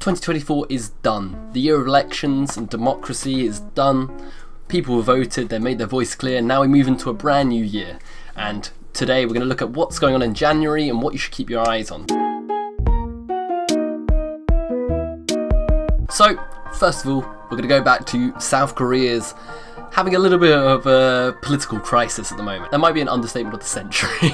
2024 is done. The year of elections and democracy is done. People have voted, they made their voice clear. Now we move into a brand new year. And today we're going to look at what's going on in January and what you should keep your eyes on. So, first of all, we're going to go back to South Korea's having a little bit of a political crisis at the moment. That might be an understatement of the century.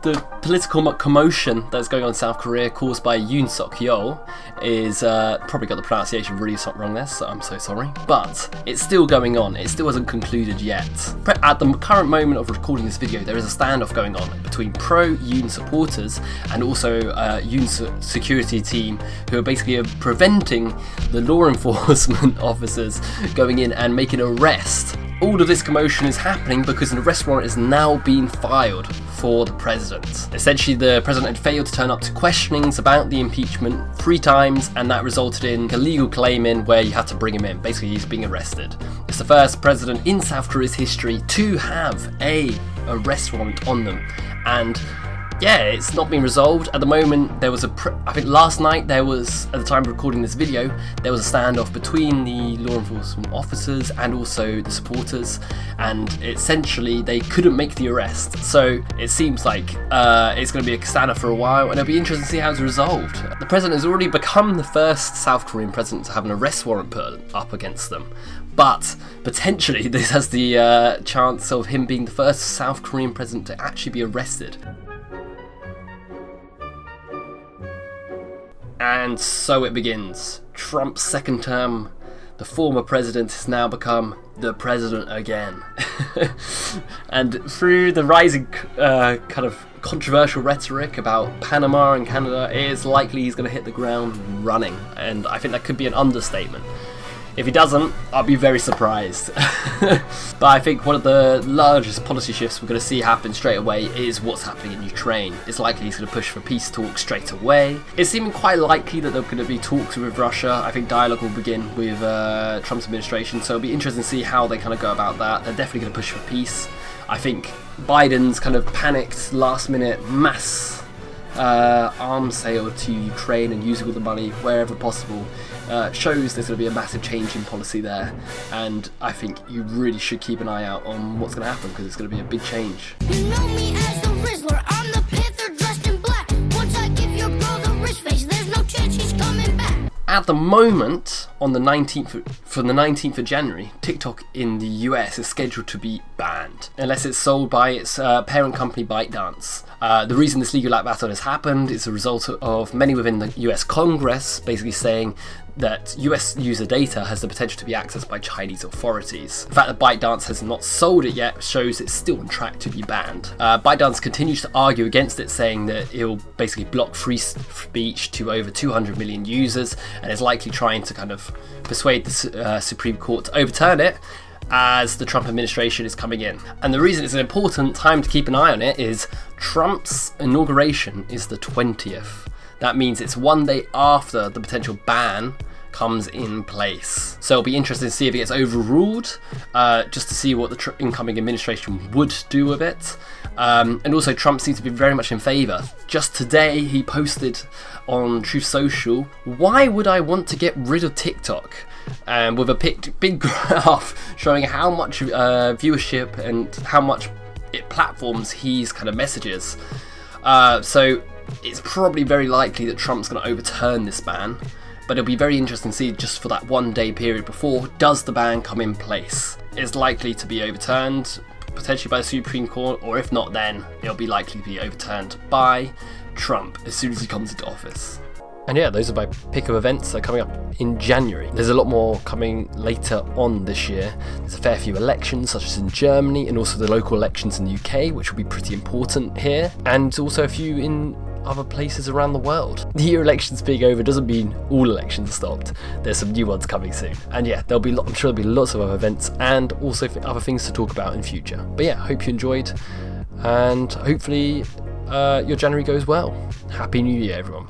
The political commotion that's going on in South Korea caused by Yoon Suk-yeol is, probably got the pronunciation really wrong there, so I'm so sorry. But it's still going on, it still hasn't concluded yet. At the current moment of recording this video, there is a standoff going on between pro-Yoon supporters and also Yoon's security team, who are basically preventing the law enforcement officers going in and making arrests. All of this commotion is happening because an arrest warrant is now being filed for the president. Essentially, the president had failed to turn up to questionings about the impeachment 3 times, and that resulted in a legal claim in where you had to bring him in. Basically, he's being arrested. It's the first president in South Korea's history to have an arrest warrant on them, and yeah, it's not been resolved. At the moment, there was I think last night there was, at the time of recording this video, there was a standoff between the law enforcement officers and also the supporters, and essentially they couldn't make the arrest. So it seems like it's going to be a standoff for a while, and it'll be interesting to see how it's resolved. The president has already become the first South Korean president to have an arrest warrant put up against them. But potentially this has the chance of him being the first South Korean president to actually be arrested. And so it begins. Trump's second term, the former president has now become the president again. And through the rising kind of controversial rhetoric about Panama and Canada, it is likely he's going to hit the ground running. And I think that could be an understatement. If he doesn't, I'll be very surprised. But I think one of the largest policy shifts we're going to see happen straight away is what's happening in Ukraine. It's likely he's going to push for peace talks straight away. It's seeming quite likely that there are going to be talks with Russia. I think dialogue will begin with Trump's administration, so it'll be interesting to see how they kind of go about that. They're definitely going to push for peace. I think Biden's kind of panicked last-minute mass arms sale to Ukraine and using all the money wherever possible shows there's going to be a massive change in policy there, and I think you really should keep an eye out on what's going to happen because it's going to be a big change. You know me as the Rizzler, I'm the Panther dressed in black. Once I give your girl the wrist face, there's no chance she's coming back. At the moment, on the 19th of January, TikTok in the US is scheduled to be banned, unless it's sold by its parent company ByteDance. The reason this legal battle has happened is a result of many within the US Congress basically saying that US user data has the potential to be accessed by Chinese authorities. The fact that ByteDance has not sold it yet shows it's still on track to be banned. ByteDance continues to argue against it, saying that it will basically block free speech to over 200 million users, and is likely trying to kind of persuade the Supreme Court to overturn it as the Trump administration is coming in. And the reason it's an important time to keep an eye on it is Trump's inauguration is the 20th. That means it's one day after the potential ban comes in place. So it'll be interesting to see if it gets overruled, just to see what the incoming administration would do with it. And also Trump seems to be very much in favour. Just today he posted on Truth Social, "Why would I want to get rid of TikTok?" With a big graph showing how much viewership and how much platforms he's kind of messages. So it's probably very likely that Trump's going to overturn this ban, but it'll be very interesting to see just for that 1 day period before, does the ban come in place? It's likely to be overturned, potentially by the Supreme Court, or if not then, it'll be likely to be overturned by Trump as soon as he comes into office. And yeah, those are my pick of events that are coming up in January. There's a lot more coming later on this year. There's a fair few elections, such as in Germany, and also the local elections in the UK, which will be pretty important here, and also a few in other places around the world. The year elections being over doesn't mean all elections stopped. There's some new ones coming soon. And yeah, I'm sure there'll be lots of other events and also other things to talk about in future. But yeah, hope you enjoyed, and hopefully your January goes well. Happy New Year, everyone.